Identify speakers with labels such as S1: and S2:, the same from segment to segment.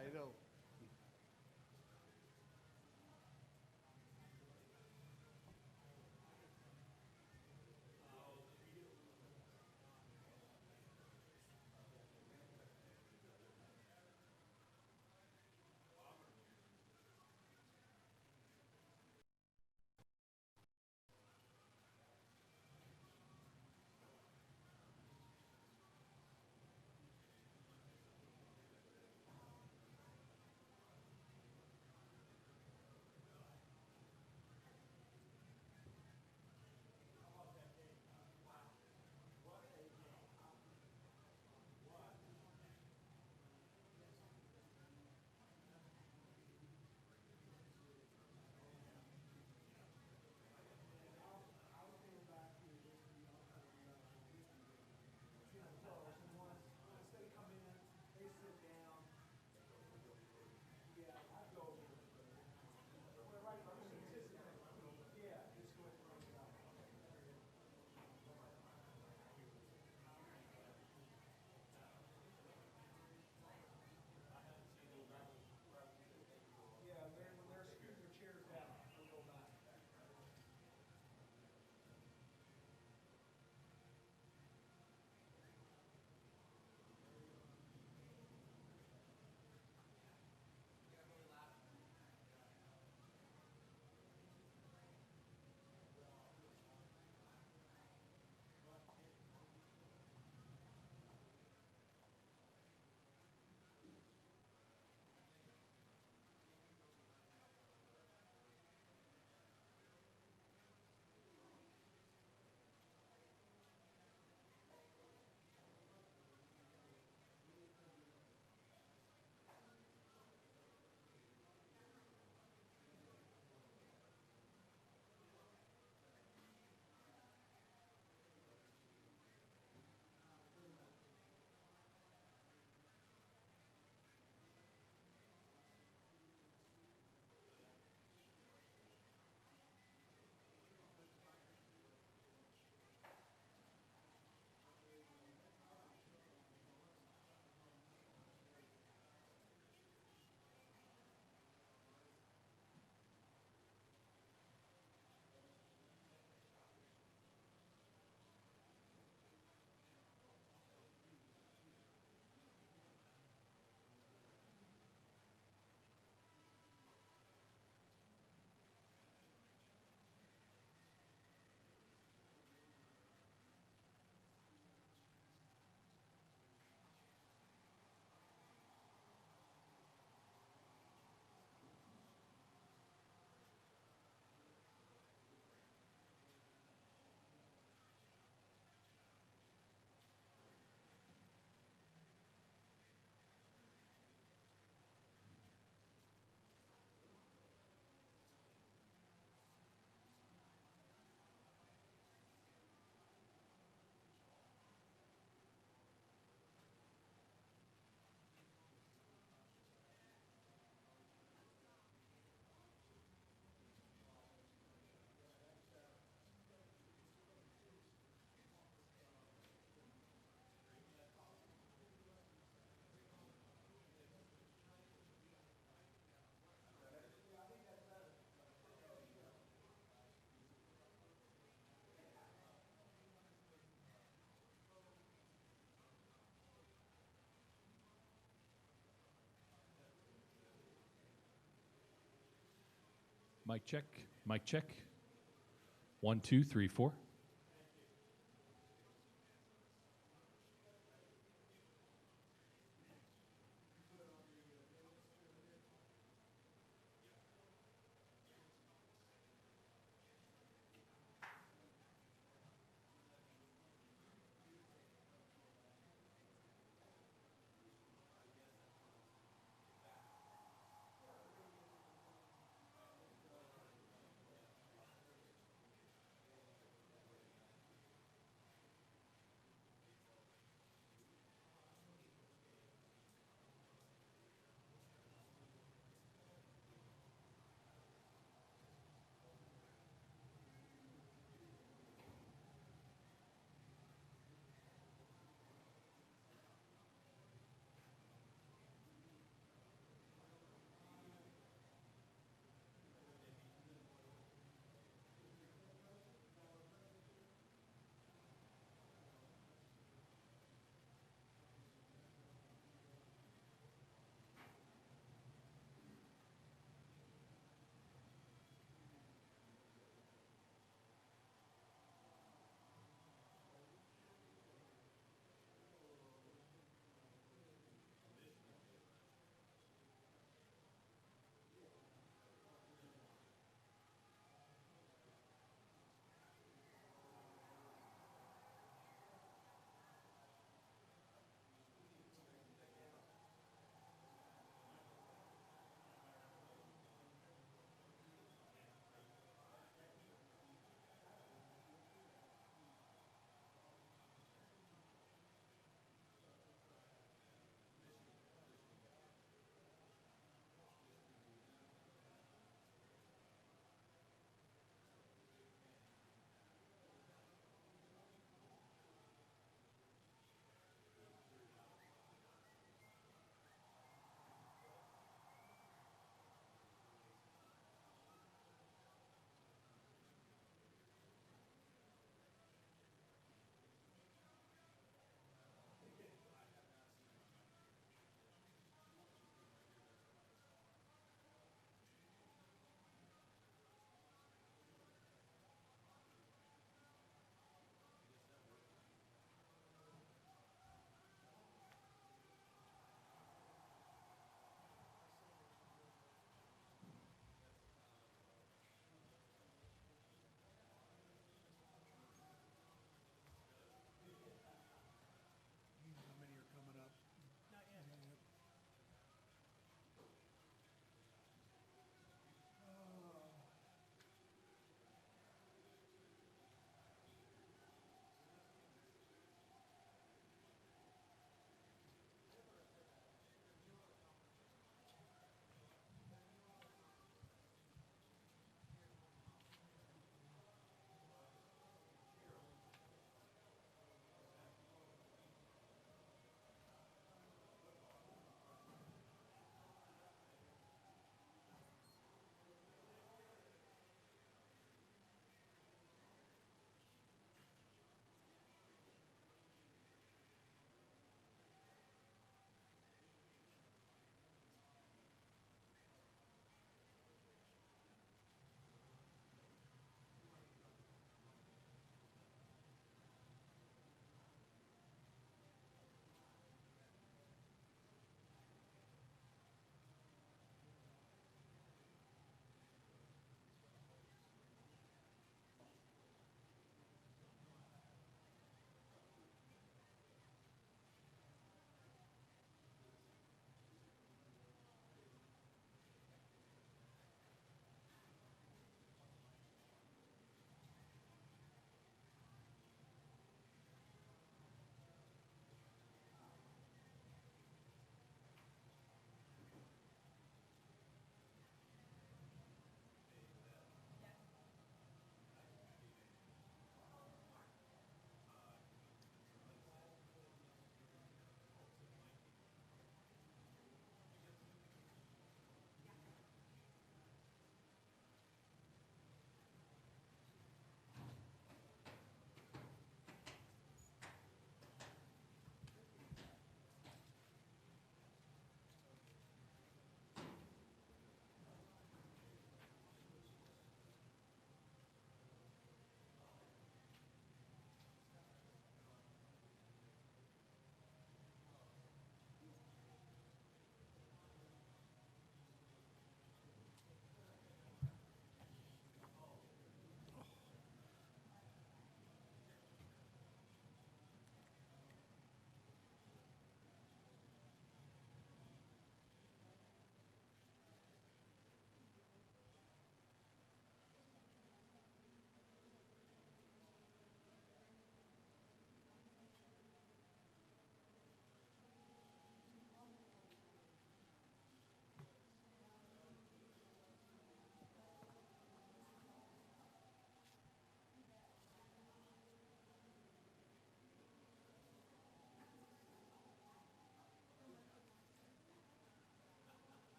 S1: I know.
S2: Mic check. Mic check. 1, 2, 3, 4.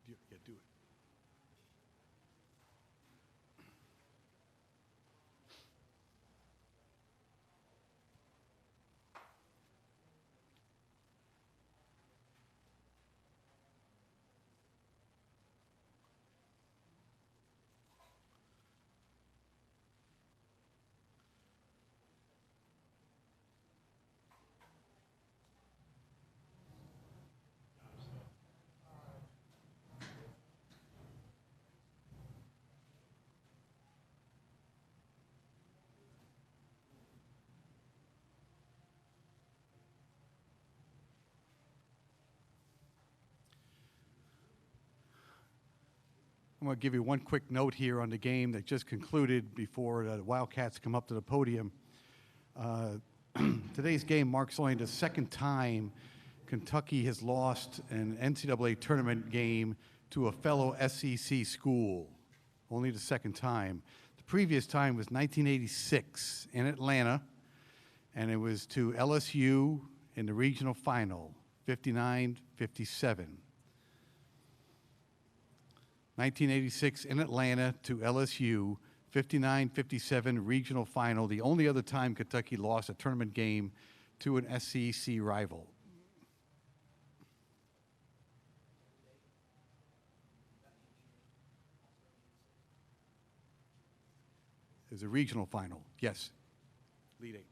S1: Yeah, do it. I'm going to give you one quick note here on the game that just concluded before the Wildcats come up to the podium. Today's game marks only the second time Kentucky has lost an NCAA tournament game to a fellow SEC school. Only the second time. The previous time was 1986 in Atlanta, and it was to LSU in the regional final, 59-57. 1986 in Atlanta to LSU, 59-57 regional final, the only other time Kentucky lost a tournament game to an SEC rival. It was a regional final, yes. Leading.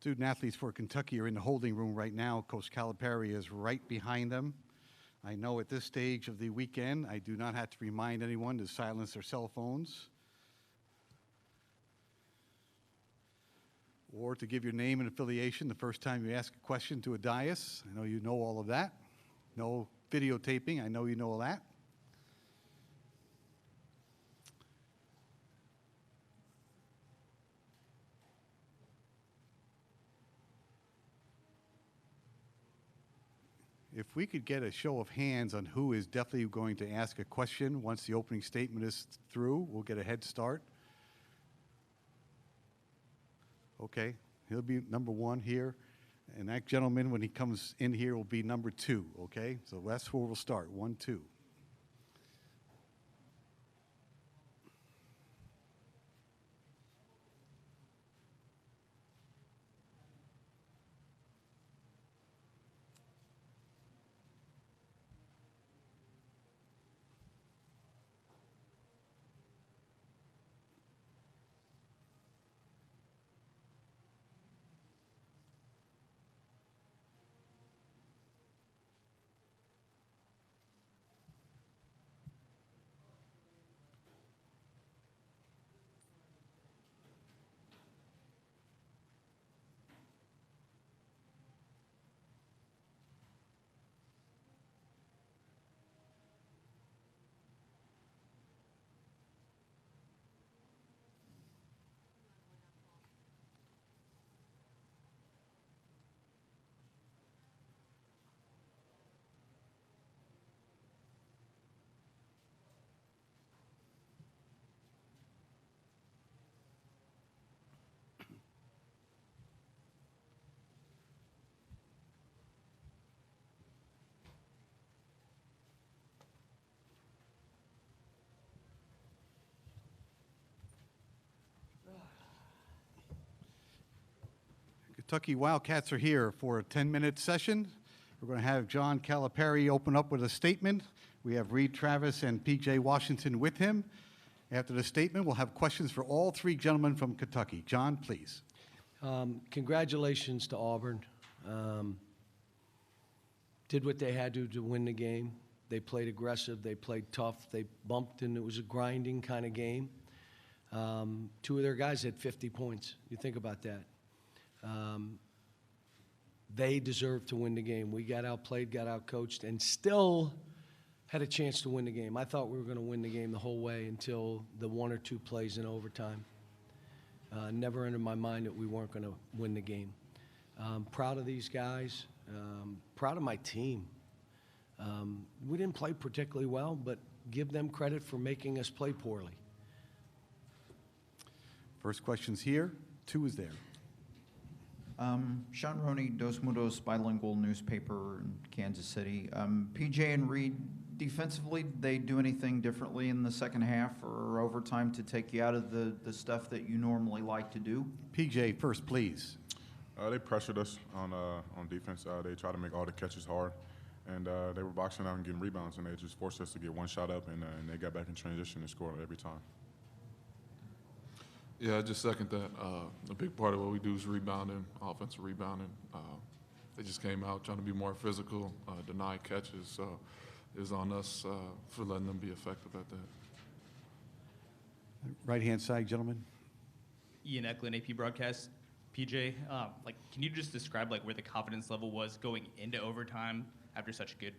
S1: Student athletes for Kentucky are in the holding room right now. Coach Calipari is right behind them. I know at this stage of the weekend, I do not have to remind anyone to silence their cell phones or to give your name and affiliation the first time you ask a question to a dais. I know you know all of that. No videotaping. I know you know all that. If we could get a show of hands on who is definitely going to ask a question once the opening statement is through, we'll get a head start. Okay, he'll be number one here. And that gentleman, when he comes in here, will be number 2, okay? So that's where we'll start, 1, 2. Kentucky Wildcats are here for a 10-minute session. We're going to have John Calipari open up with a statement. We have Reed Travis and P.J. Washington with him. After the statement, we'll have questions for all 3 gentlemen from Kentucky. John, please.
S3: Congratulations to Auburn. Did what they had to win the game. They played aggressive. They played tough. They bumped, and it was a grinding kind of game. 2 of their guys had 50 points. You think about that. They deserved to win the game. We got outplayed, got outcoached, and still had a chance to win the game. I thought we were going to win the game the whole way until the 1 or 2 plays in overtime. Never entered my mind that we weren't going to win the game. Proud of these guys. Proud of my team. We didn't play particularly well, but give them credit for making us play poorly.
S1: First question's here. 2 is there.
S4: Sean Roney, Dos Mudos bilingual newspaper in Kansas City. PJ and Reed, defensively, did they do anything differently in the second half or overtime to take you out of the stuff that you normally like to do?
S1: PJ, first, please.
S5: They pressured us on defense. They tried to make all the catches hard, and they were boxing out and getting rebounds, and they just forced us to get one shot up, and they got back in transition and scored every time.
S6: Yeah, I just second that. A big part of what we do is rebounding, offensive rebounding. They just came out trying to be more physical, deny catches, so it was on us for letting them be effective at that.
S1: Right-hand side, gentlemen.
S7: Ian Eklund, AP Broadcast. PJ, can you just describe where the confidence level was going into overtime after such good,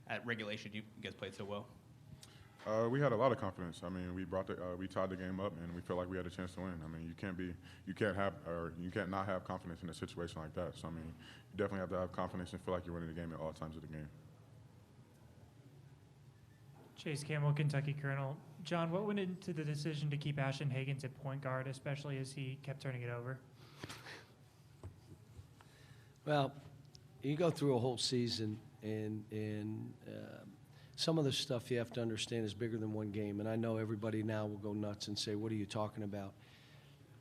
S7: at regulation you guys played so well?
S5: We had a lot of confidence. I mean, we tied the game up, and we felt like we had a chance to win. I mean, you can't not have confidence in a situation like that. So I mean, you definitely have to have confidence and feel like you're winning the game at all times of the game.
S8: Chase Campbell, Kentucky Colonel. John, what went into the decision to keep Ashton Higgins at point guard, especially as he kept turning it over?
S3: Well, you go through a whole season, and some of the stuff you have to understand is bigger than one game. And I know everybody now will go nuts and say, what are you talking about?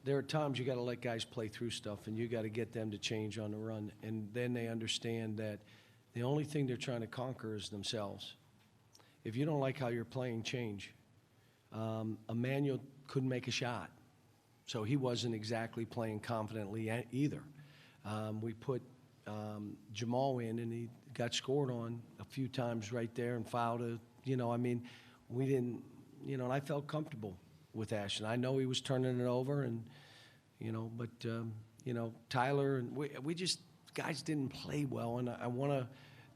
S3: There are times you got to let guys play through stuff, and you got to get them to change on the run. And then they understand that the only thing they're trying to conquer is themselves. If you don't like how you're playing, change. Emmanuel couldn't make a shot. So he wasn't exactly playing confidently either. We put Jamal in, and he got scored on a few times right there and fouled we didn't, and I felt comfortable with Ashton. I know he was turning it over, and, but, Tyler, and we just, guys didn't play well. And I want to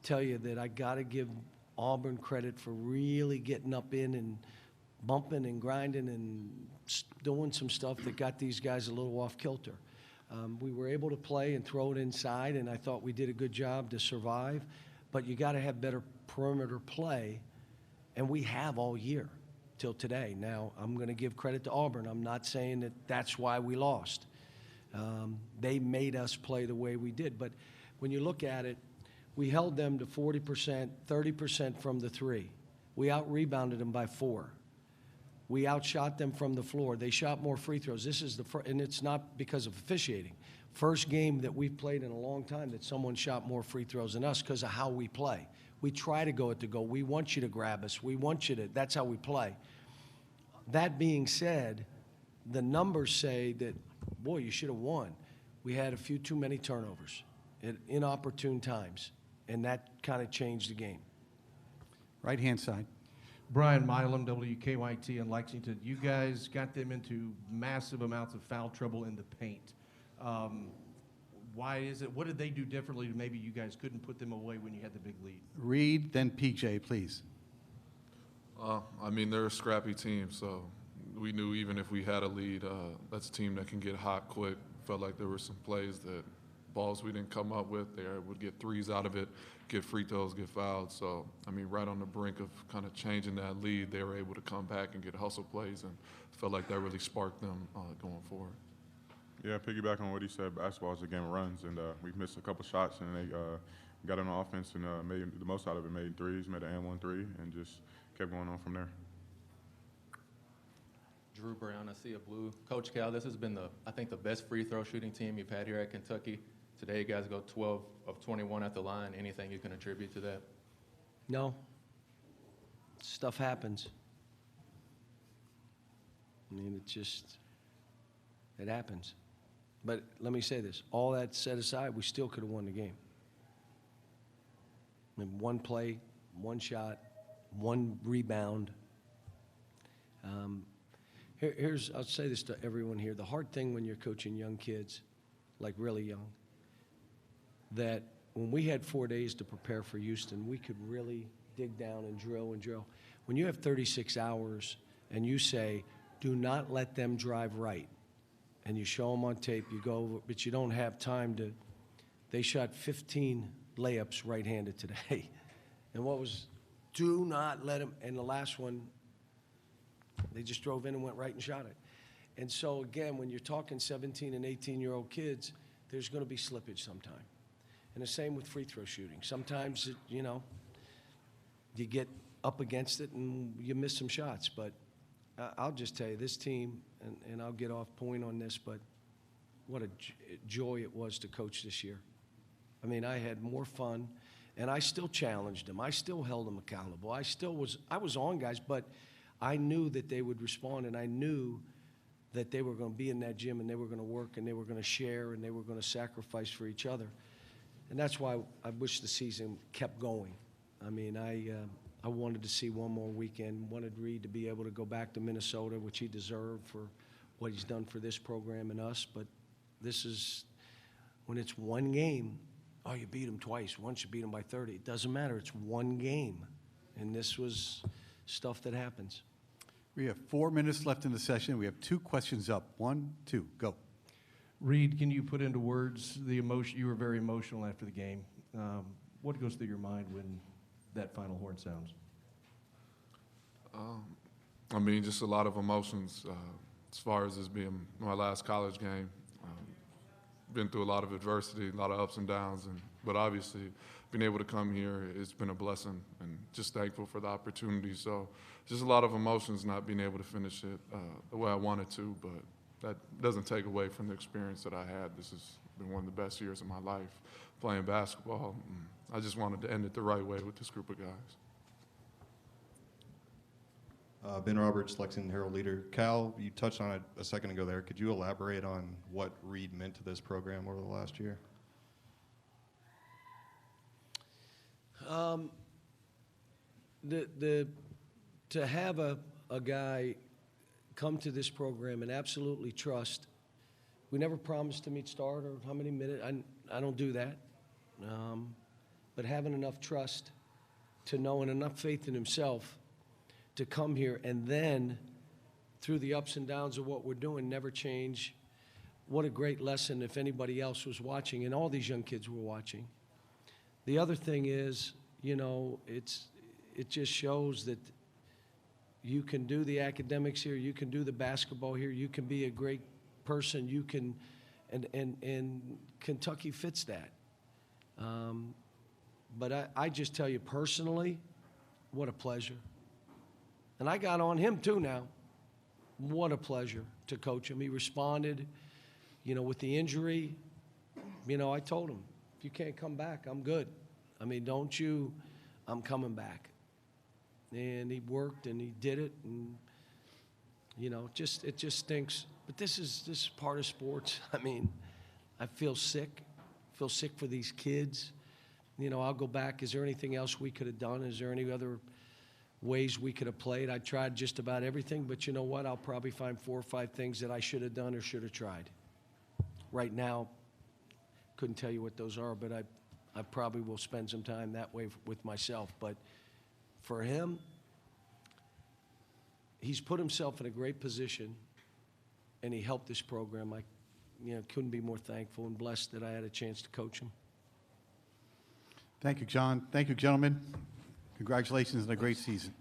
S3: tell you that I got to give Auburn credit for really getting up in and bumping and grinding and doing some stuff that got these guys a little off kilter. We were able to play and throw it inside, and I thought we did a good job to survive. But you got to have better perimeter play, and we have all year till today. Now, I'm going to give credit to Auburn. I'm not saying that that's why we lost. They made us play the way we did. But when you look at it, we held them to 40%, 30% from the three. We out-rebounded them by 4. We outshot them from the floor. They shot more free throws. This is and it's not because of officiating. First game that we've played in a long time that someone shot more free throws than us because of how we play. We try to go at the goal. We want you to grab us. We want you to. That's how we play. That being said, the numbers say that, boy, you should have won. We had a few too many turnovers at inopportune times, and that kind of changed the game.
S1: Right-hand side.
S9: Brian Milam, WKYT in Lexington. You guys got them into massive amounts of foul trouble in the paint. Why is it? What did they do differently to maybe you guys couldn't put them away when you had the big lead?
S1: Reed, then PJ, please.
S6: They're a scrappy team, so we knew even if we had a lead, that's a team that can get hot quick. Felt like there were some plays that balls we didn't come up with. They would get threes out of it, get free throws, get fouled. So, right on the brink of kind of changing that lead, they were able to come back and get hustle plays, and felt like that really sparked them going forward.
S5: Yeah, piggyback on what he said, basketball is a game of runs, and we missed a couple shots, and they got on offense and made the most out of it, made threes, made an and-one three, and just kept going on from there.
S10: Drew Brown, I see a blue. Coach Cal, this has been I think the best free throw shooting team you've had here at Kentucky. Today, you guys go 12 of 21 at the line. Anything you can attribute to that?
S3: No. Stuff happens. It happens. But let me say this. All that set aside, we still could have won the game. One play, one shot, one rebound. I'll say this to everyone here. The hard thing when you're coaching young kids, like really young, that when we had 4 days to prepare for Houston, we could really dig down and drill and drill. When you have 36 hours and you say, do not let them drive right, and you show them on tape, you go over, but you don't have time to, they shot 15 layups right-handed today. And do not let them, and the last one, they just drove in and went right and shot it. And so, again, when you're talking 17 and 18-year-old kids, there's going to be slippage sometime. And the same with free throw shooting. Sometimes, you get up against it and you miss some shots. But I'll just tell you, this team, and I'll get off point on this, but what a joy it was to coach this year. I had more fun, and I still challenged them. I still held them accountable. I was on guys, but I knew that they would respond, and I knew that they were going to be in that gym, and they were going to work, and they were going to share, and they were going to sacrifice for each other. And that's why I wish the season kept going. I wanted to see one more weekend, wanted Reed to be able to go back to Minnesota, which he deserved for what he's done for this program and us. But this is, when it's one game, you beat them twice. Once you beat them by 30. It doesn't matter. It's one game. And this was stuff that happens.
S1: We have 4 minutes left in the session. We have 2 questions up. 1, 2, go.
S9: Reed, can you put into words the emotion? You were very emotional after the game. What goes through your mind when that final horn sounds?
S6: Just a lot of emotions. As far as this being my last college game, been through a lot of adversity, a lot of ups and downs, but obviously being able to come here, it's been a blessing, and just thankful for the opportunity. So just a lot of emotions not being able to finish it the way I wanted to, but that doesn't take away from the experience that I had. This has been one of the best years of my life playing basketball. I just wanted to end it the right way with this group of guys.
S11: Ben Roberts, Lexington Herald leader. Cal, you touched on it a second ago there. Could you elaborate on what Reed meant to this program over the last year?
S3: To have a guy come to this program and absolutely trust. We never promised him he'd start or how many minutes. I don't do that. But having enough trust to know and enough faith in himself to come here and then, through the ups and downs of what we're doing, never change. What a great lesson if anybody else was watching, and all these young kids were watching. The other thing is, you know, it just shows that you can do the academics here, you can do the basketball here, you can be a great person, you can, and Kentucky fits that. But I just tell you personally, what a pleasure. And I got on him too now. What a pleasure to coach him. He responded, you know, with the injury. You know, I told him, if you can't come back, I'm good. I mean, don't you, I'm coming back. And he worked and he did it, and you know, it just stinks. But this is part of sports. I mean, I feel sick for these kids. You know, I'll go back. Is there anything else we could have done? Is there any other ways we could have played? I tried just about everything, but you know what? I'll probably find 4 or 5 things that I should have done or should have tried. Right now, couldn't tell you what those are, but I probably will spend some time that way with myself. But for him, he's put himself in a great position, and he helped this program. I couldn't be more thankful and blessed that I had a chance to coach him.
S1: Thank you, John. Thank you, gentlemen. Congratulations on a great season.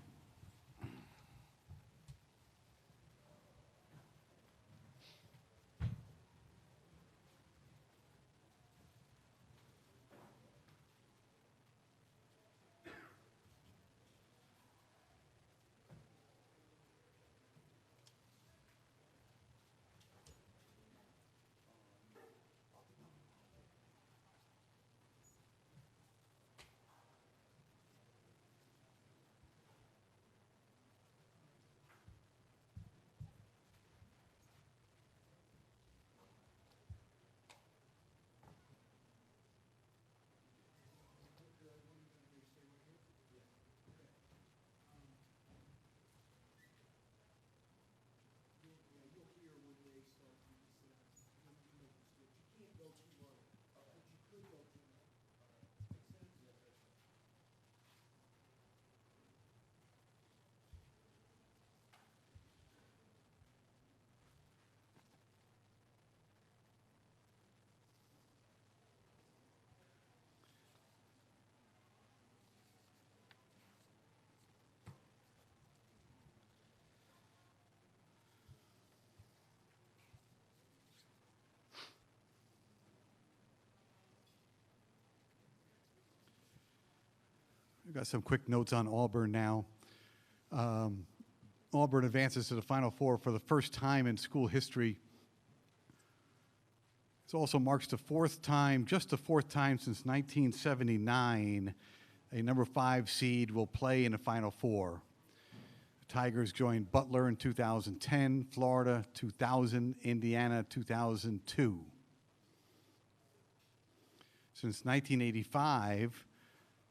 S1: We've got some quick notes on Auburn now. Auburn advances to the Final Four for the first time in school history. This also marks the fourth time, just the fourth time since 1979, a number 5 seed will play in the Final Four. The Tigers joined Butler in 2010, Florida 2000, Indiana 2002. Since 1985,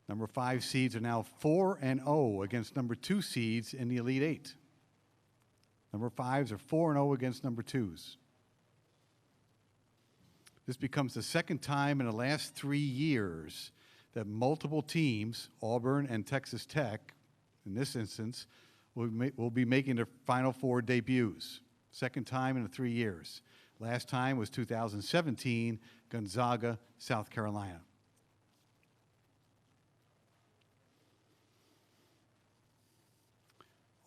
S1: number 5 seeds are now 4-0 against number 2 seeds in the Elite Eight. Number 5s are 4-0 against number 2s. This becomes the second time in the last 3 years that multiple teams, Auburn and Texas Tech, in this instance, will be making their Final Four debuts. Second time in 3 years. Last time was 2017, Gonzaga, South Carolina.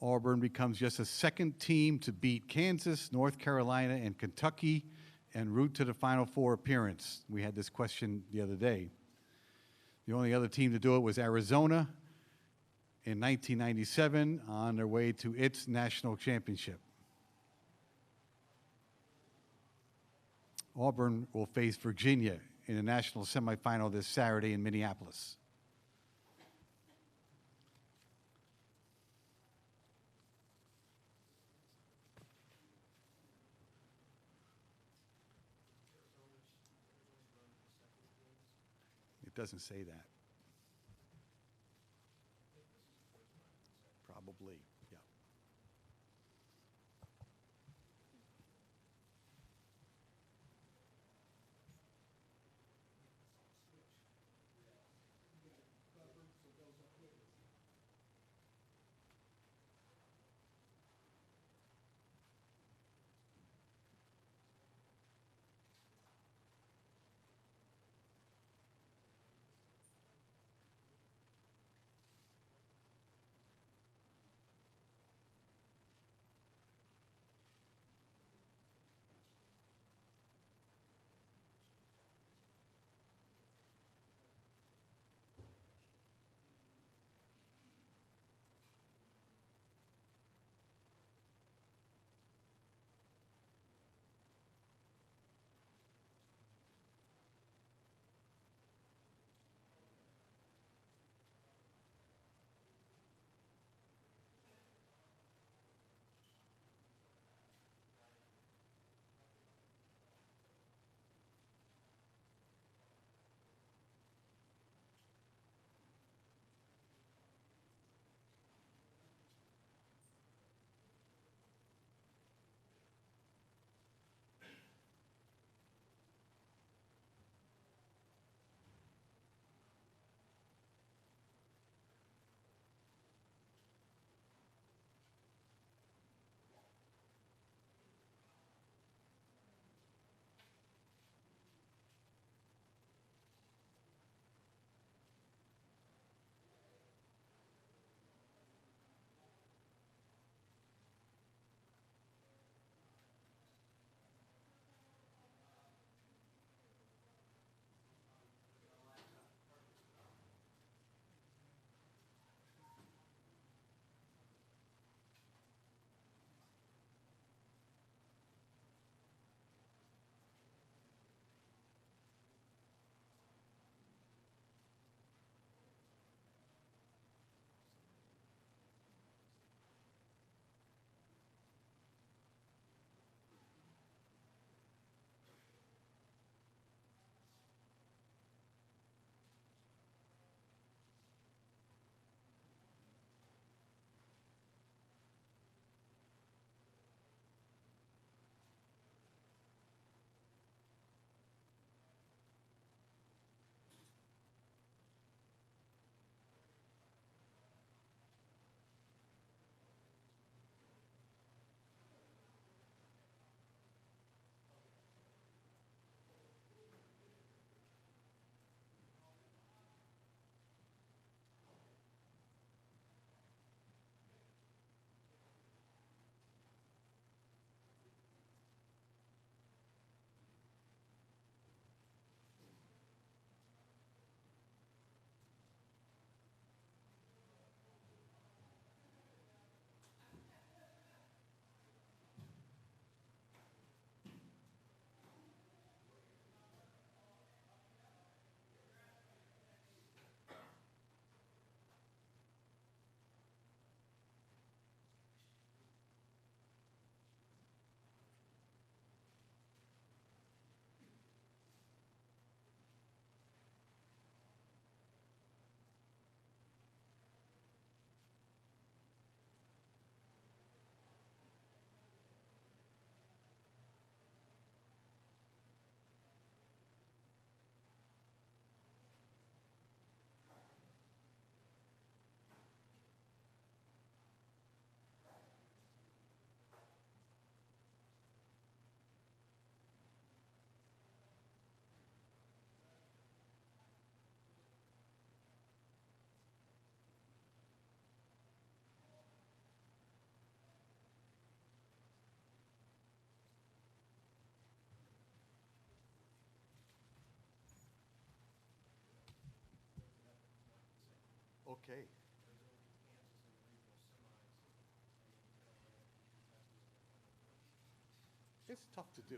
S1: Auburn becomes just the second team to beat Kansas, North Carolina, and Kentucky en route to the Final Four appearance. We had this question the other day. The only other team to do it was Arizona in 1997 on their way to its national championship. Auburn will face Virginia in the national semifinal this Saturday in Minneapolis. doesn't say that. Probably, yeah. Okay. It's tough to do.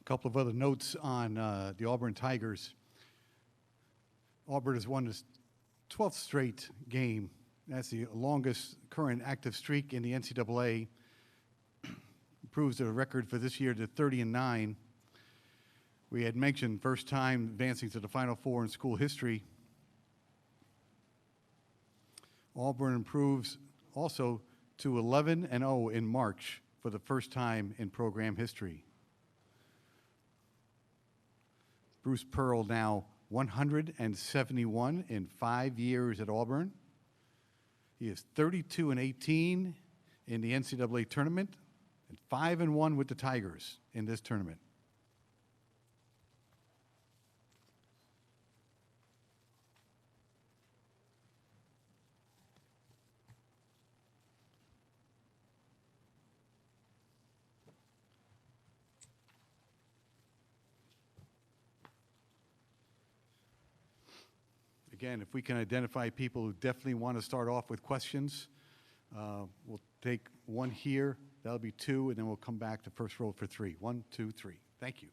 S1: couple of other notes on the Auburn Tigers. Auburn has won its 12th straight game. That's the longest current active streak in the NCAA. Improves the record for this year to 30-9. We had mentioned first time advancing to the Final Four in school history. Auburn improves also to 11-0 in March for the first time in program history. Bruce Pearl now 171 in 5 years at Auburn. He is 32-18 in the NCAA tournament and 5-1 with the Tigers in this tournament. Again, if we can identify people who definitely want to start off with questions, we'll take one here, that'll be two, and then we'll come back to first row for three. 1, 2, 3. Thank you.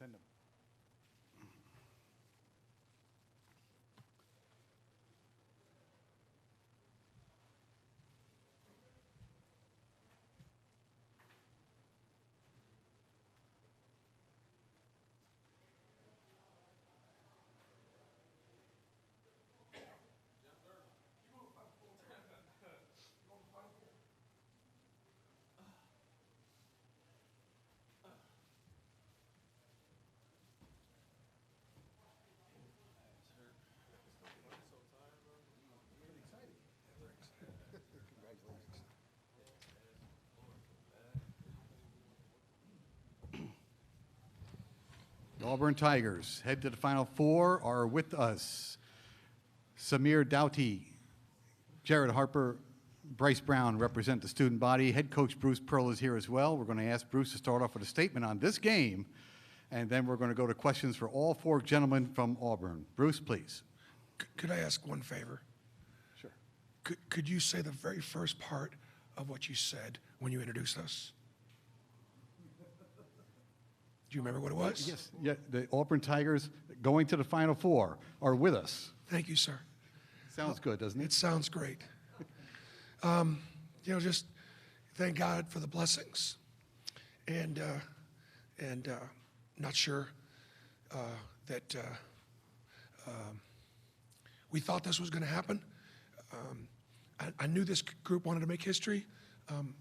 S1: Send them. The Auburn Tigers head to the Final Four are with us. Samir Doughty, Jared Harper, Bryce Brown represent the student body. Head coach Bruce Pearl is here as well. We're going to ask Bruce to start off with a statement on this game, and then we're going to go to questions for all four gentlemen from Auburn. Bruce, please.
S12: Could I ask one favor?
S1: Sure.
S12: Could you say the very first part of what you said when you introduced us? Do you remember what it was?
S1: Yes. Yeah, the Auburn Tigers going to the Final Four are with us.
S12: Thank you, sir.
S1: Sounds good, doesn't
S12: It
S1: it?
S12: sounds great. Just thank God for the blessings, and not sure that we thought this was going to happen. I knew this group wanted to make history.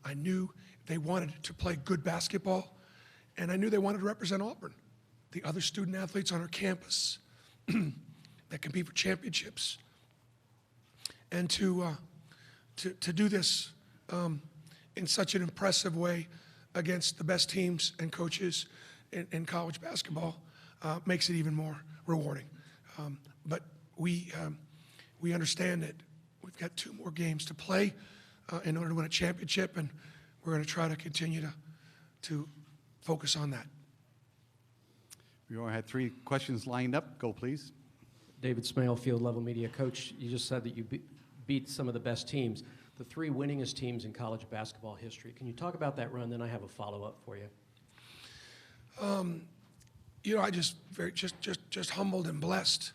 S12: I knew they wanted to play good basketball, and I knew they wanted to represent Auburn, the other student athletes on our campus that compete for championships, and to do this in such an impressive way against the best teams and coaches in college basketball makes it even more rewarding. But we understand that we've got 2 more games to play in order to win a championship, and we're going to try to continue to focus on that.
S1: We already had 3 questions lined up. Go, please.
S13: David Smale, field level media coach. You just said that you beat some of the best teams, the 3 winningest teams in college basketball history. Can you talk about that run? Then I have a follow-up for you.
S12: I just humbled and blessed.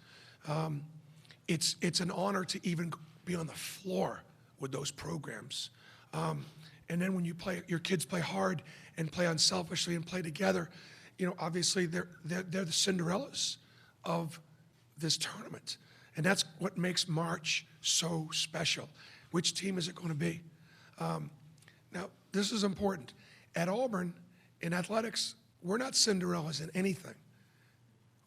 S12: It's an honor to even be on the floor with those programs. And then when your kids play hard and play unselfishly and play together, obviously they're the Cinderellas of this tournament. And that's what makes March so special. Which team is it going to be? Now, this is important. At Auburn, in athletics, we're not Cinderellas in anything.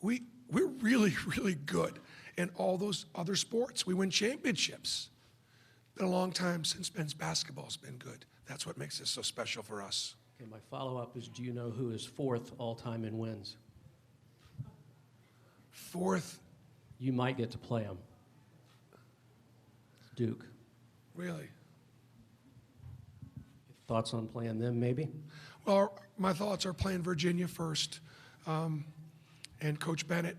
S12: We're really, really good in all those other sports. We win championships. Been a long time since men's basketball's been good. That's what makes this so special for us.
S13: Okay, my follow-up is, do you know who is 4th all-time in wins?
S12: 4th?
S13: You might get to play them. Duke.
S12: Really?
S13: Thoughts on playing them, maybe?
S12: Well, my thoughts are playing Virginia first. And Coach Bennett,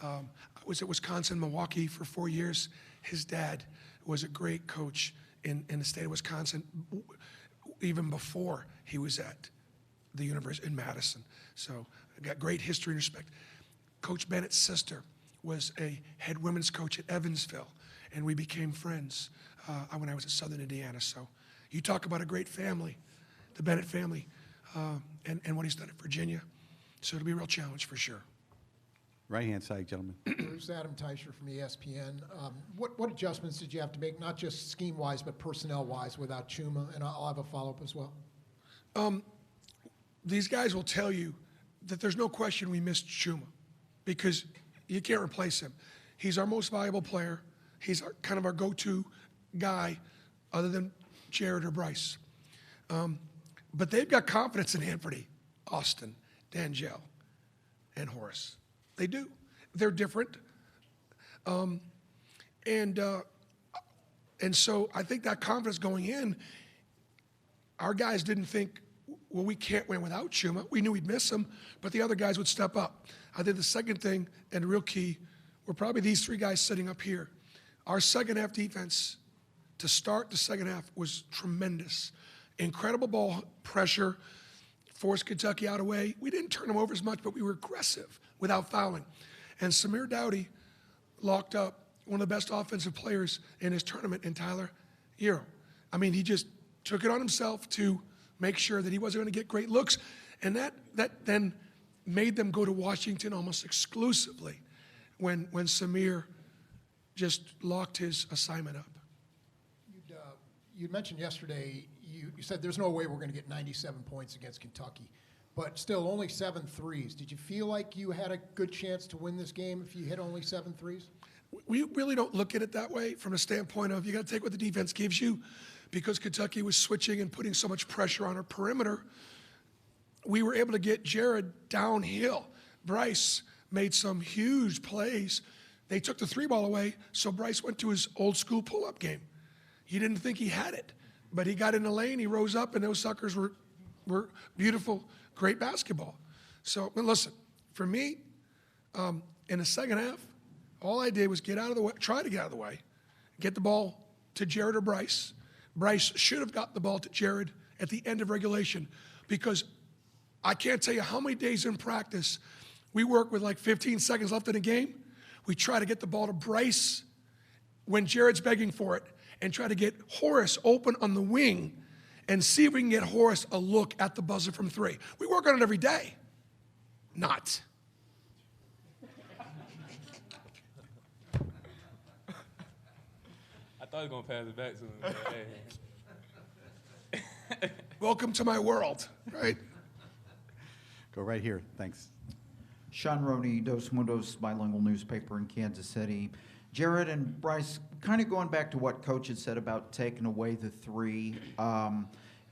S12: I was at Wisconsin, Milwaukee for 4 years. His dad was a great coach in the state of Wisconsin, even before he was at the university in Madison. So I got great history and respect. Coach Bennett's sister was a head women's coach at Evansville, and we became friends when I was at Southern Indiana. So you talk about a great family, the Bennett family, and what he's done at Virginia. So it'll be a real challenge for sure.
S1: Right-hand side, gentlemen.
S14: Bruce, Adam Teicher from ESPN. What adjustments did you have to make, not just scheme-wise, but personnel-wise without Chuma? And I'll have a follow-up as well.
S12: These guys will tell you that there's no question we missed Chuma because you can't replace him. He's our most valuable player. He's kind of our go-to guy other than Jared or Bryce. But they've got confidence in Anthony, Austin, D'Angelo, and Horace. They do. They're different. And so I think that confidence going in, our guys didn't think, well, we can't win without Chuma. We knew we'd miss him, but the other guys would step up. I think the second thing, and the real key, were probably these 3 guys sitting up here. Our second half defense, to start the second half, was tremendous. Incredible ball pressure forced Kentucky out of way. We didn't turn them over as much, but we were aggressive without fouling. And Samir Dowdy locked up one of the best offensive players in his tournament in Tyler Hero. I mean, he just took it on himself to make sure that he wasn't going to get great looks. And that then made them go to Washington almost exclusively when Samir just locked his assignment up.
S14: You mentioned yesterday, you said there's no way we're going to get 97 points against Kentucky, but still only 7 threes. Did you feel like you had a good chance to win this game if you hit only 7 threes?
S12: We really don't look at it that way from a standpoint of you got to take what the defense gives you, because Kentucky was switching and putting so much pressure on our perimeter. We were able to get Jared downhill. Bryce made some huge plays. They took the 3 ball away, so Bryce went to his old school pull-up game. He didn't think he had it, but he got in the lane, he rose up, and those suckers were beautiful, great basketball. So, but listen, for me, in the second half, all I did was get out of the way, try to get out of the way, get the ball to Jared or Bryce. Bryce should have got the ball to Jared at the end of regulation, because I can't tell you how many days in practice we work with like 15 seconds left in the game. We try to get the ball to Bryce when Jared's begging for it, and try to get Horace open on the wing and see if we can get Horace a look at the buzzer from 3. We work on it every day. Not.
S15: I thought he was going to pass it back to him. But hey.
S12: Welcome to my world, right?
S1: Go right here. Thanks.
S4: Sean Roney, Dos Mundos bilingual newspaper in Kansas City. Jared and Bryce, kind of going back to what Coach had said about taking away the 3,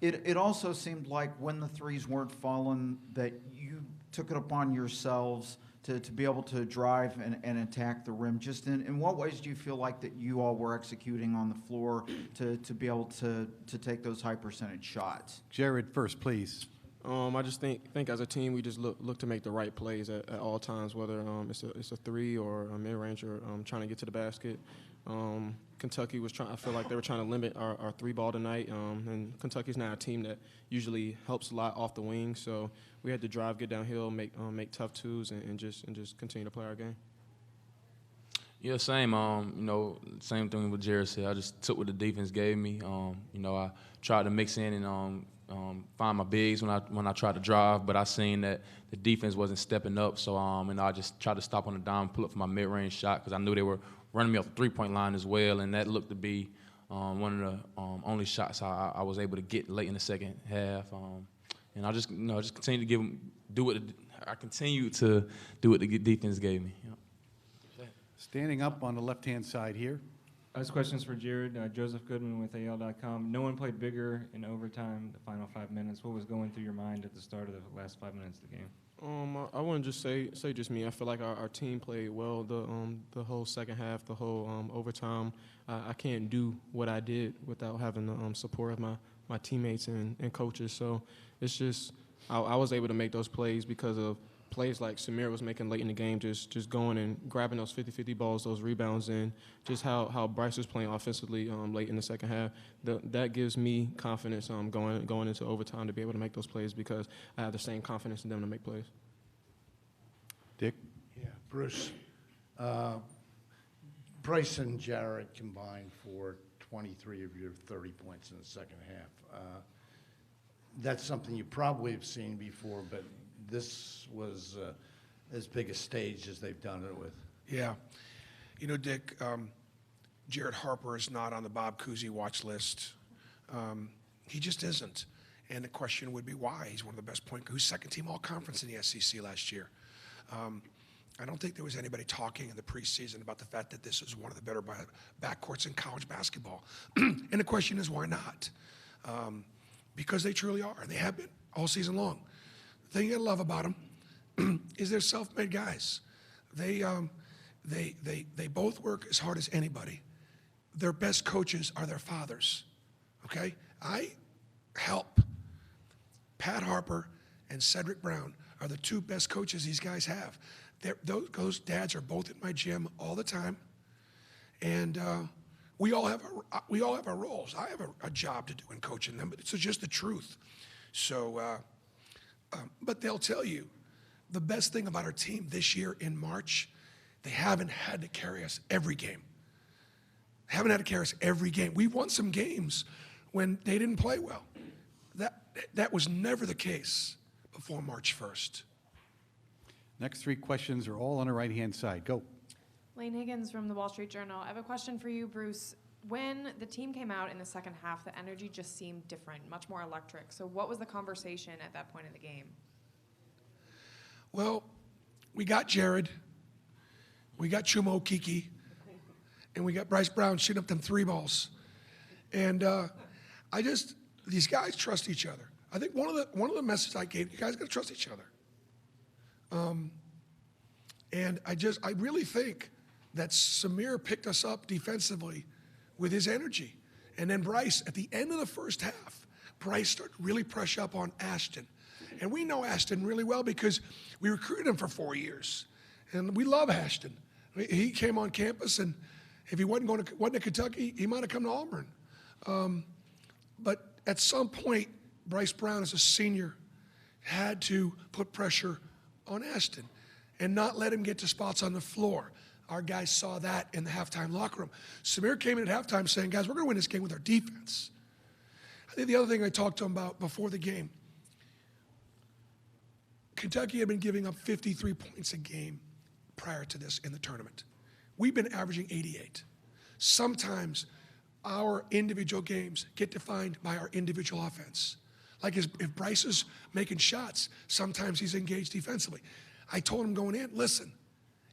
S4: it also seemed like when the 3s weren't falling that you took it upon yourselves to be able to drive and attack the rim. Just in what ways do you feel like that you all were executing on the floor to be able to take those high percentage shots?
S1: Jared first, please.
S16: I just think as a team we just look to make the right plays at all times, whether it's a 3 or a mid range or trying to get to the basket. Kentucky was trying. I feel like they were trying to limit our 3 ball tonight, and Kentucky's not a team that usually helps a lot off the wing. So we had to drive, get downhill, make tough 2s, and just continue to play our game.
S15: Yeah, same. Same thing with Jared said. I just took what the defense gave me. I tried to mix in and find my bigs when I tried to drive, but I seen that the defense wasn't stepping up. So I just tried to stop on the dime, pull up for my mid-range shot, because I knew they were running me off the 3-point line as well, and that looked to be one of the only shots I was able to get late in the second half. And I just continue to do what the defense gave me.
S1: Standing up on the left-hand side here.
S17: This question's for Jared. Joseph Goodman with AL.com. No one played bigger in overtime, the final 5 minutes. What was going through your mind at the start of the last 5 minutes of the game?
S16: I wouldn't just say just me. I feel like our team played well the whole second half, the whole overtime. I can't do what I did without having the support of my teammates and coaches. So it's just I was able to make those plays because of plays like Samir was making late in the game, just going and grabbing those 50-50 balls, those rebounds, and just how Bryce was playing offensively late in the second half. That gives me confidence going into overtime to be able to make those plays, because I have the same confidence in them to make plays.
S1: Dick?
S18: Yeah, Bruce. Bryce and Jared combined for 23 of your 30 points in the second half. That's something you probably have seen before, but this was as big a stage as they've done it with.
S12: Yeah. Dick, Jared Harper is not on the Bob Cousy watch list. He just isn't. And the question would be why. He's one of the best point guards, second team all-conference in the SEC last year. I don't think there was anybody talking in the preseason about the fact that this is one of the better backcourts in college basketball. And the question is, why not? Because they truly are, and they have been all season long. The thing you love about them is they're self-made guys. They both work as hard as anybody. Their best coaches are their fathers, okay? I help. Pat Harper and Cedric Brown are the 2 best coaches these guys have. Those dads are both at my gym all the time, and we all have our roles. I have a job to do in coaching them, but it's just the truth. So But they'll tell you, the best thing about our team this year in March, they haven't had to carry us every game. Haven't had to carry us every game. We've won some games when they didn't play well. That was never the case before March 1st.
S1: Next three questions are all on the right-hand side. Go.
S19: Lane Higgins from the Wall Street Journal. I have a question for you, Bruce. When the team came out in the second half, the energy just seemed different, much more electric. So what was the conversation at that point in the game?
S12: Well, we got Jared, we got Chuma Okeke, and we got Bryce Brown shooting up them 3 balls. And these guys trust each other. I think one of the messages I gave, you guys got to trust each other. And I really think that Samir picked us up defensively with his energy. And then Bryce, at the end of the first half, Bryce started really pressure up on Ashton. And we know Ashton really well because we recruited him for 4 years. And we love Ashton. He came on campus, and if he wasn't to Kentucky, he might have come to Auburn. But at some point, Bryce Brown, as a senior, had to put pressure on Ashton and not let him get to spots on the floor. Our guys saw that in the halftime locker room. Samir came in at halftime saying, guys, we're going to win this game with our defense. I think the other thing I talked to him about before the game, Kentucky had been giving up 53 points a game prior to this in the tournament. We've been averaging 88. Sometimes our individual games get defined by our individual offense. Like if Bryce is making shots, sometimes he's engaged defensively. I told him going in, listen,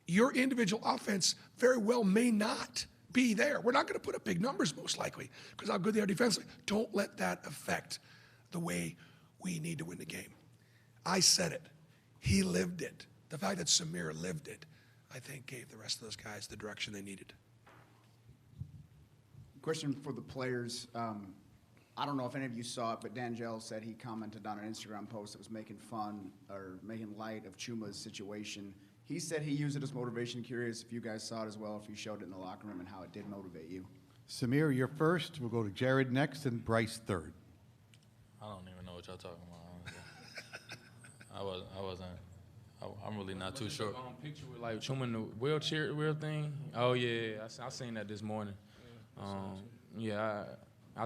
S12: your individual offense very well may not be there. We're not going to put up big numbers most likely because how good they are defensively. Don't let that affect the way we need to win the game. I said it. He lived it. The fact that Samir lived it, I think, gave the rest of those guys the direction they needed.
S20: Question for the players. I don't know if any of you saw it, but D'Angelo said he commented on an Instagram post that was making fun or making light of Chuma's situation. He said he used it as motivation. Curious if you guys saw it as well, if you showed it in the locker room and how it did motivate you.
S1: Samir, you're first. We'll go to Jared next and Bryce third.
S21: I don't even know what y'all talking about. I'm really not too sure.
S15: Picture with like Chuma in the wheel thing. Oh yeah, I seen that this morning. I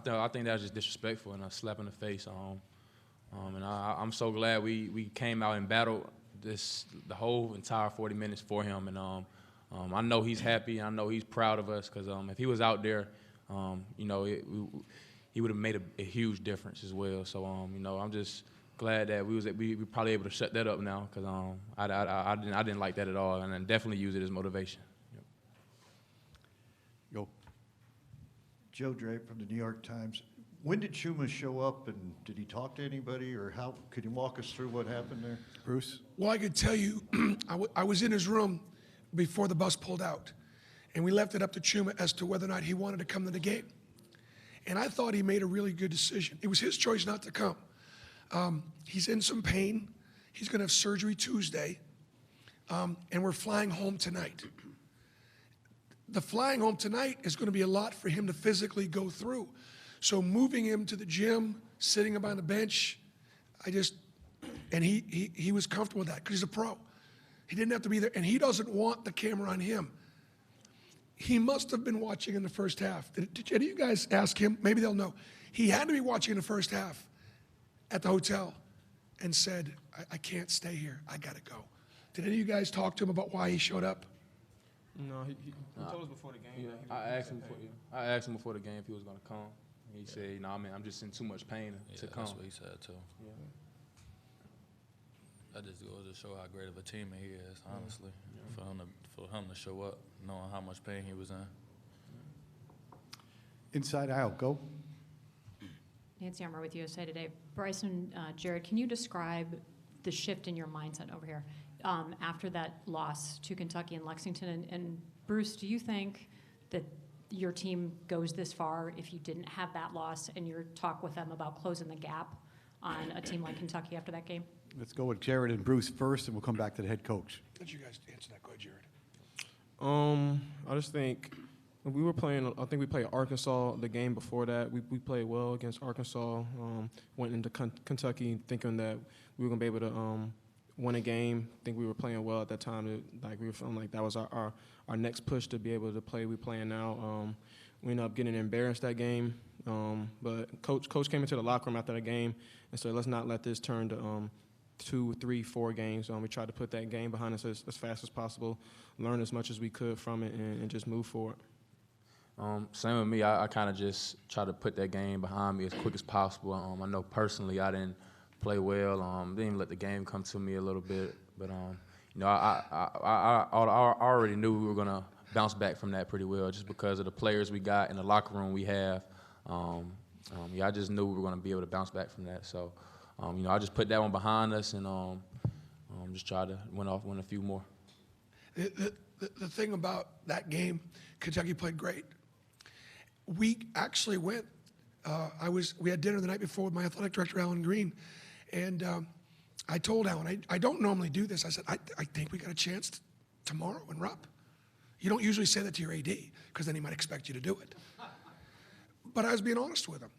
S15: think that was just disrespectful and a slap in the face. And I'm so glad we came out and battled the whole entire 40 minutes for him. And I know he's happy. I know he's proud of us because if he was out there, he would have made a huge difference as well. So I'm just glad that we probably able to shut that up now because I didn't like that at all, and I definitely use it as motivation. Yep.
S1: Go.
S22: Joe Drape from the New York Times. When did Chuma show up, and did he talk to anybody, or how? Could you walk us through what happened there?
S1: Bruce?
S12: Well, I could tell you, I was in his room before the bus pulled out, and we left it up to Chuma as to whether or not he wanted to come to the game. And I thought he made a really good decision. It was his choice not to come. He's in some pain. He's going to have surgery Tuesday, and we're flying home tonight. The flying home tonight is going to be a lot for him to physically go through. So moving him to the gym, sitting him on the bench, and he was comfortable with that because he's a pro. He didn't have to be there, and he doesn't want the camera on him. He must have been watching in the first half. Did any of you guys ask him? Maybe they'll know. He had to be watching in the first half at the hotel and said, I can't stay here. I got to go. Did any of you guys talk to him about why he showed up?
S16: No, he told us before the game.
S15: Yeah, I asked him before the game if he was going to come. He said, I'm just in too much pain to come.
S21: That's what he said too.
S15: Yeah.
S21: That just goes to show how great of a teammate he is, honestly. Yeah. For him to show up, knowing how much pain he was in.
S1: Inside out, go.
S23: Nancy Armour with USA Today. Bryson, Jared, can you describe the shift in your mindset over here after that loss to Kentucky and Lexington? And Bruce, do you think that your team goes this far if you didn't have that loss and your talk with them about closing the gap on a team like Kentucky after that game?
S1: Let's go with Jared and Bruce first, and we'll come back to the head coach.
S12: Let you guys answer that. Go ahead, Jared.
S16: I just think We were playing, I think we played Arkansas the game before that. We played well against Arkansas. Went into Kentucky thinking that we were going to be able to win a game. I think we were playing well at that time. We were feeling like that was our next push to be able to play we're playing now. We ended up getting embarrassed that game. But coach came into the locker room after the game and said, let's not let this turn to 2, 3, 4 games. We tried to put that game behind us as fast as possible, learn as much as we could from it, and just move forward.
S15: Same with me. I kind of just try to put that game behind me as quick as possible. I know personally I didn't play well. Didn't let the game come to me a little bit. But, I already knew we were going to bounce back from that pretty well just because of the players we got in the locker room we have. I just knew we were going to be able to bounce back from that. So, I just put that one behind us and just try to win a few more.
S12: The thing about that game, Kentucky played great. We actually went. We had dinner the night before with my athletic director, Alan Green, and I told Alan, I don't normally do this. I said, I think we got a chance tomorrow in Rupp. You don't usually say that to your AD because then he might expect you to do it. But I was being honest with him.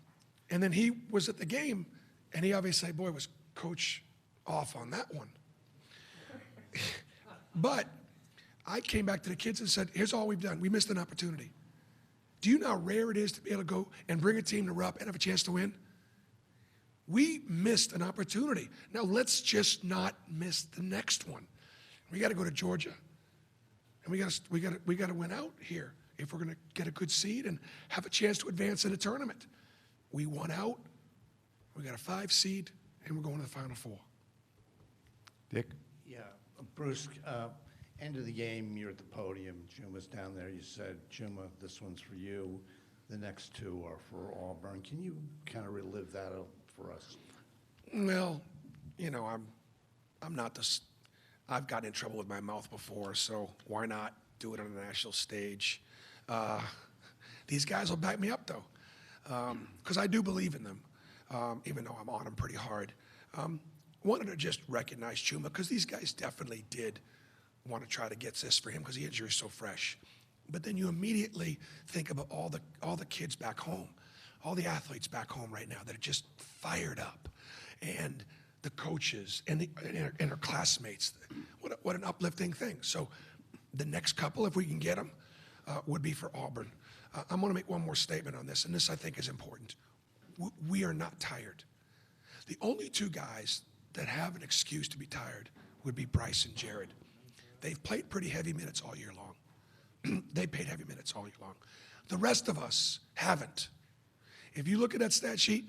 S12: And then he was at the game, and he obviously said, boy, was Coach off on that one. But I came back to the kids and said, here's all we've done. We missed an opportunity. Do you know how rare it is to be able to go and bring a team to Rupp and have a chance to win? We missed an opportunity. Now let's just not miss the next one. We got to go to Georgia, and we got to win out here if we're going to get a good seed and have a chance to advance in a tournament. We won out. We got a 5 seed, and we're going to the Final Four.
S1: Dick?
S18: Yeah, Bruce, end of the game, you're at the podium. Chuma's down there. You said, Chuma, this one's for you. The next 2 are for Auburn. Can you kind of relive that for us?
S12: Well, I'm not this. I've gotten in trouble with my mouth before, so why not do it on a national stage? These guys will back me up, though, because I do believe in them, even though I'm on them pretty hard. Wanted to just recognize Chuma because these guys definitely did want to try to get this for him because the injury is so fresh. But then you immediately think about all the kids back home, all the athletes back home right now that are just fired up, and the coaches and our classmates. What an uplifting thing. So the next couple, if we can get them, would be for Auburn. I'm going to make one more statement on this, and this I think is important. We are not tired. The only 2 guys that have an excuse to be tired would be Bryce and Jared. They've played pretty heavy minutes all year long. They played heavy minutes all year long. The rest of us haven't. If you look at that stat sheet,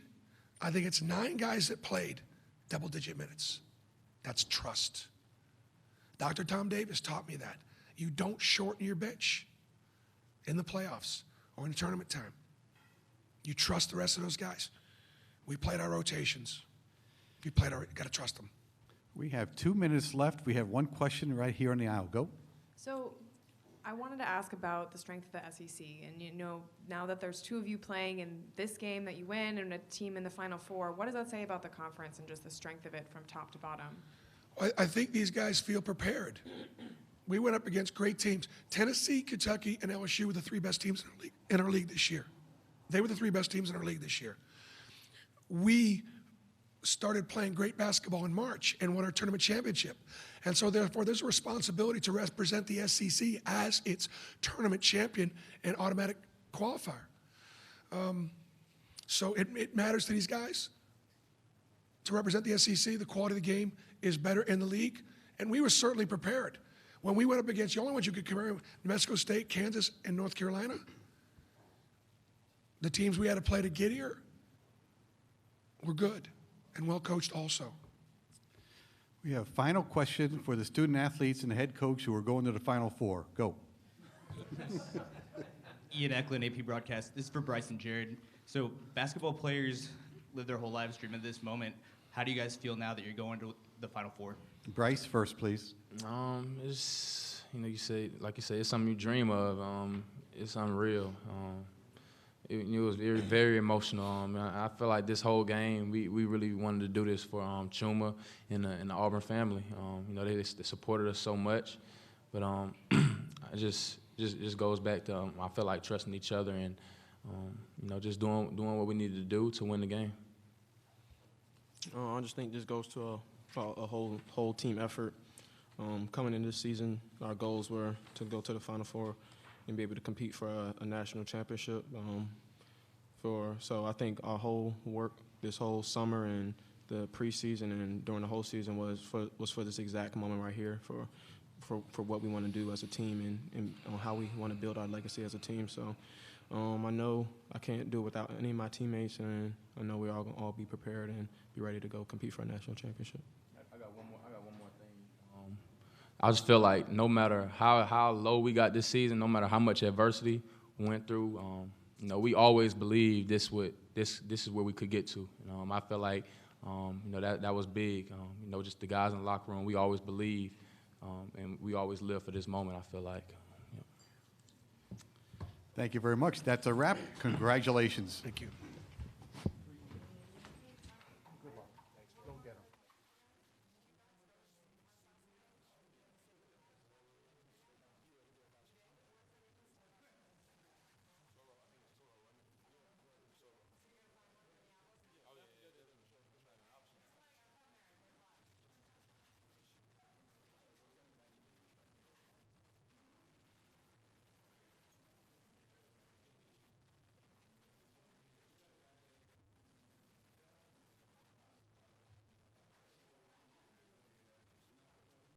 S12: I think it's 9 guys that played double-digit minutes. That's trust. Dr. Tom Davis taught me that. You don't shorten your bench in the playoffs or in tournament time. You trust the rest of those guys. We played our rotations. You got to trust them.
S1: We have 2 minutes left. We have one question right here on the aisle. Go.
S19: So I wanted to ask about the strength of the SEC. And, now that there's 2 of you playing in this game that you win and a team in the Final Four, what does that say about the conference and just the strength of it from top to bottom?
S12: I think these guys feel prepared. We went up against great teams. Tennessee, Kentucky, and LSU were the 3 best teams in our league this year. They were the 3 best teams in our league this year. We started playing great basketball in March and won our tournament championship. And so therefore there's a responsibility to represent the SEC as its tournament champion and automatic qualifier. So it matters to these guys to represent the SEC. The quality of the game is better in the league. And we were certainly prepared. When we went up against the only ones you could compare, New Mexico State, Kansas, and North Carolina, the teams we had to play to get here were good and well coached also.
S1: We have a final question for the student athletes and the head coach who are going to the Final Four. Go.
S2: Ian Eklund, AP Broadcast. This is for Bryce and Jared. So basketball players live their whole lives dreaming of this moment. How do you guys feel now that you're going to the Final Four?
S1: Bryce first, please.
S15: It's you say, it's something you dream of. It's unreal. It was very emotional. I feel like this whole game, we really wanted to do this for Chuma and the Auburn family. They supported us so much, but just goes back to I feel like trusting each other and just doing what we needed to do to win the game.
S16: I just think this goes to a whole team effort. Coming in this season, our goals were to go to the Final Four and be able to compete for a national championship. So I think our whole work this whole summer and the preseason and during the whole season was for this exact moment right here for what we want to do as a team and on how we want to build our legacy as a team. So I know I can't do it without any of my teammates, and I know we're all going to all be prepared and be ready to go compete for a national championship.
S15: I got one more thing. I just feel like no matter how low we got this season, no matter how much adversity we went through, we always believed this is where we could get to. I feel like that was big. Just the guys in the locker room, we always believe, and we always live for this moment. I feel like.
S1: Thank you very much. That's a wrap. Congratulations.
S12: Thank you.